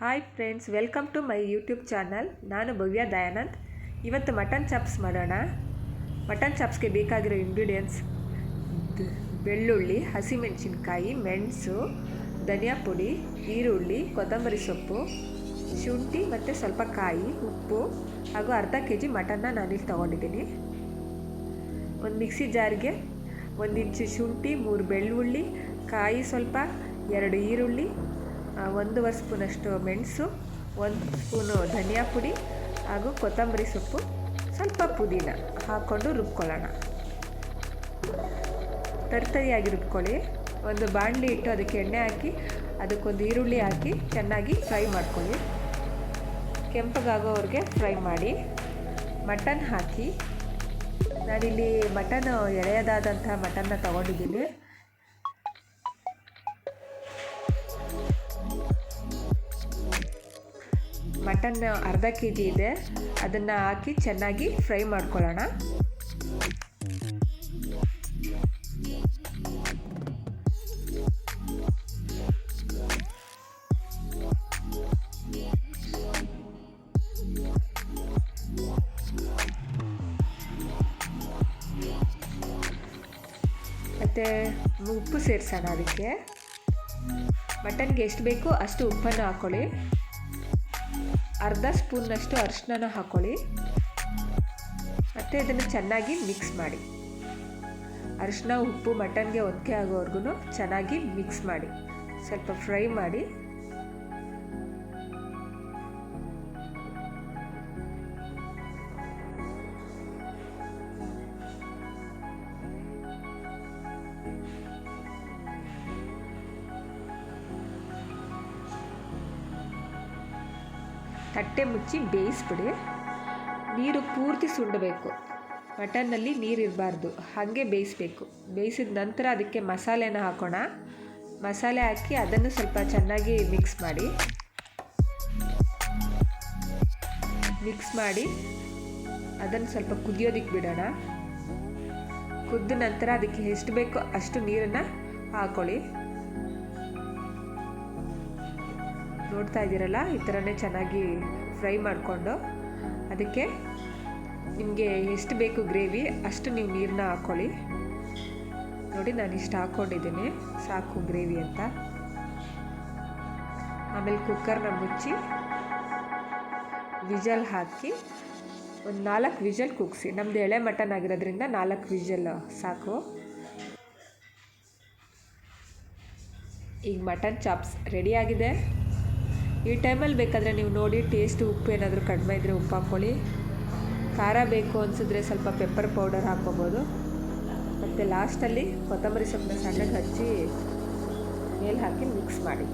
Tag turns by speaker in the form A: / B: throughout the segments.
A: Hi friends, welcome to my YouTube channel. ನಾನು ಭವ್ಯ ದಯಾನಂದ್. ಇವತ್ತು mutton chops ಮಾಡೋಣ. ಮಟನ್ ಚಾಪ್ಸ್ಗೆ ಬೇಕಾಗಿರೋ ಇಂಗ್ರೀಡಿಯೆಂಟ್ಸ್: ಬೆಳ್ಳುಳ್ಳಿ, ಹಸಿಮೆಣಸಿನ್ಕಾಯಿ, ಮೆಣಸು, ಧನಿಯಾ ಪುಡಿ, ಈರುಳ್ಳಿ, ಕೊತ್ತಂಬರಿ ಸೊಪ್ಪು, ಶುಂಠಿ ಮತ್ತು ಸ್ವಲ್ಪ ಕಾಯಿ, ಉಪ್ಪು ಹಾಗೂ ಅರ್ಧ kg ಮಟನ್ನ ನಾನಿಲ್ಲಿ ತೊಗೊಂಡಿದ್ದೀನಿ. ಒಂದು ಮಿಕ್ಸಿ ಜಾರ್ಗೆ 1 ಇಂಚು ಶುಂಠಿ, 3 ಬೆಳ್ಳುಳ್ಳಿ, ಕಾಯಿ ಸ್ವಲ್ಪ, 2 ಈರುಳ್ಳಿ, 1 ಸ್ಪೂನಷ್ಟು ಮೆಣಸು, 1 ಸ್ಪೂನು ಧನಿಯಾ ಪುಡಿ ಹಾಗೂ ಕೊತ್ತಂಬರಿ ಸೊಪ್ಪು, ಸ್ವಲ್ಪ ಪುದೀನ ಹಾಕ್ಕೊಂಡು ರುಬ್ಕೊಳ್ಳೋಣ. ತರಿಯಾಗಿ ರುಬ್ಕೊಳ್ಳಿ. ಒಂದು ಬಾಣಲಿ ಇಟ್ಟು ಅದಕ್ಕೆ ಎಣ್ಣೆ ಹಾಕಿ ಅದಕ್ಕೊಂದು ಈರುಳ್ಳಿ ಹಾಕಿ ಚೆನ್ನಾಗಿ ಫ್ರೈ ಮಾಡ್ಕೊಳ್ಳಿ. ಕೆಂಪಗಾಗೋವರೆಗೆ ಫ್ರೈ ಮಾಡಿ ಮಟನ್ ಹಾಕಿ. ನಾನಿಲ್ಲಿ ಮಟನ್ ಎಳೆಯದಾದಂಥ ಮಟನ್ನ ತೊಗೊಂಡಿದ್ದೀನಿ. ಮಟನ್ ಅರ್ಧ kg ಇದೆ, ಅದನ್ನು ಹಾಕಿ ಚೆನ್ನಾಗಿ ಫ್ರೈ ಮಾಡ್ಕೊಳ್ಳೋಣ. ಮತ್ತು ಉಪ್ಪು ಸೇರಿಸೋಣ. ಅದಕ್ಕೆ ಮಟನ್ಗೆ ಎಷ್ಟು ಬೇಕೋ ಅಷ್ಟು ಉಪ್ಪನ್ನು ಹಾಕ್ಕೊಳ್ಳಿ. ಅರ್ಧ ಸ್ಪೂನ್ನಷ್ಟು ಅರಿಶಿನ ಹಾಕ್ಕೊಳ್ಳಿ ಮತ್ತು ಇದನ್ನು ಚೆನ್ನಾಗಿ ಮಿಕ್ಸ್ ಮಾಡಿ. ಅರಿಶಿನ ಉಪ್ಪು ಮಟನ್ಗೆ ಹೊಂದಿಕೆ ಆಗೋವರೆಗೂ ಚೆನ್ನಾಗಿ ಮಿಕ್ಸ್ ಮಾಡಿ, ಸ್ವಲ್ಪ ಫ್ರೈ ಮಾಡಿ. ತಟ್ಟೆ ಮುಚ್ಚಿ ಬೇಯಿಸ್ಬಿಡಿ. ನೀರು ಪೂರ್ತಿ ಸುಂಡಬೇಕು. ಮಟನ್ನಲ್ಲಿ ನೀರಿರಬಾರ್ದು, ಹಾಗೆ ಬೇಯಿಸಬೇಕು. ಬೇಯಿಸಿದ ನಂತರ ಅದಕ್ಕೆ ಮಸಾಲೆನ ಹಾಕೋಣ. ಮಸಾಲೆ ಹಾಕಿ ಅದನ್ನು ಸ್ವಲ್ಪ ಚೆನ್ನಾಗಿ ಮಿಕ್ಸ್ ಮಾಡಿ ಅದನ್ನು ಸ್ವಲ್ಪ ಕುದಿಯೋದಕ್ಕೆ ಬಿಡೋಣ. ಕುದ್ದ ನಂತರ ಅದಕ್ಕೆ ಎಷ್ಟು ಬೇಕೋ ಅಷ್ಟು ನೀರನ್ನು ಹಾಕ್ಕೊಳ್ಳಿ. ನೋಡ್ತಾ ಇದ್ದೀರಲ್ಲ, ಈ ಥರನೇ ಚೆನ್ನಾಗಿ ಫ್ರೈ ಮಾಡಿಕೊಂಡು ಅದಕ್ಕೆ ನಿಮಗೆ ಎಷ್ಟು ಬೇಕು ಗ್ರೇವಿ ಅಷ್ಟು ನೀವು ನೀರನ್ನ ಹಾಕ್ಕೊಳ್ಳಿ. ನೋಡಿ, ನಾನು ಇಷ್ಟು ಹಾಕ್ಕೊಂಡಿದ್ದೀನಿ, ಸಾಕು ಗ್ರೇವಿ ಅಂತ. ಆಮೇಲೆ ಕುಕ್ಕರ್ನ ಮುಚ್ಚಿ ವಿಜಲ್ ಹಾಕಿ ಒಂದು 4 ವಿಜಲ್ ಕೂಗಿಸಿ. ನಮ್ಮದು ಎಳೆ ಮಟನ್ ಆಗಿರೋದ್ರಿಂದ 4 ವಿಜಲ್ ಸಾಕು. ಈಗ ಮಟನ್ ಚಾಪ್ಸ್ ರೆಡಿಯಾಗಿದೆ. ಈ ಟೈಮಲ್ಲಿ ಬೇಕಾದರೆ ನೀವು ನೋಡಿ ಟೇಸ್ಟ್ ಉಪ್ಪು ಏನಾದರೂ ಕಡಿಮೆ ಇದ್ದರೆ ಉಪ್ಪು ಹಾಕ್ಕೊಳ್ಳಿ. ಖಾರ ಬೇಕು ಅನಿಸಿದ್ರೆ ಸ್ವಲ್ಪ ಪೆಪ್ಪರ್ ಪೌಡರ್ ಹಾಕ್ಕೋಬೋದು. ಮತ್ತು ಲಾಸ್ಟಲ್ಲಿ ಕೊತ್ತಂಬರಿ ಸೊಪ್ಪನ್ನ ಸಣ್ಣಗೆ ಹಚ್ಚಿ ಮೇಲೆ ಹಾಕಿ ಮಿಕ್ಸ್ ಮಾಡಿ.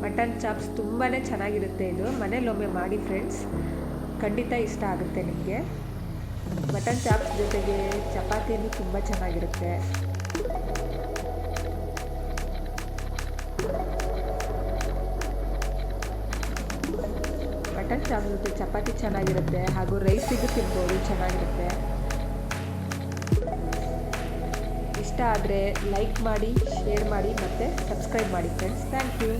A: ಮಟನ್ ಚಾಪ್ಸ್ ತುಂಬಾ ಚೆನ್ನಾಗಿರುತ್ತೆ. ಇದು ಮನೇಲೊಮ್ಮೆ ಮಾಡಿ ಫ್ರೆಂಡ್ಸ್, ಖಂಡಿತ ಇಷ್ಟ ಆಗುತ್ತೆ ನಿಮಗೆ. ಮಟನ್ ಚಾಪ್ಸ್ ಜೊತೆಗೆ ಚಪಾತಿನೂ ತುಂಬ ಚೆನ್ನಾಗಿರುತ್ತೆ. ಮಟನ್ ಚಾಪ್ಸ್ ಜೊತೆ ಚಪಾತಿ ಚೆನ್ನಾಗಿರುತ್ತೆ, ಹಾಗೂ ರೈಸಿಗೂ ತಿನ್ಬೋದು, ಚೆನ್ನಾಗಿರುತ್ತೆ. ಇಷ್ಟ ಆದರೆ ಲೈಕ್ ಮಾಡಿ, ಶೇರ್ ಮಾಡಿ ಮತ್ತು ಸಬ್ಸ್ಕ್ರೈಬ್ ಮಾಡಿ ಫ್ರೆಂಡ್ಸ್. Thank you.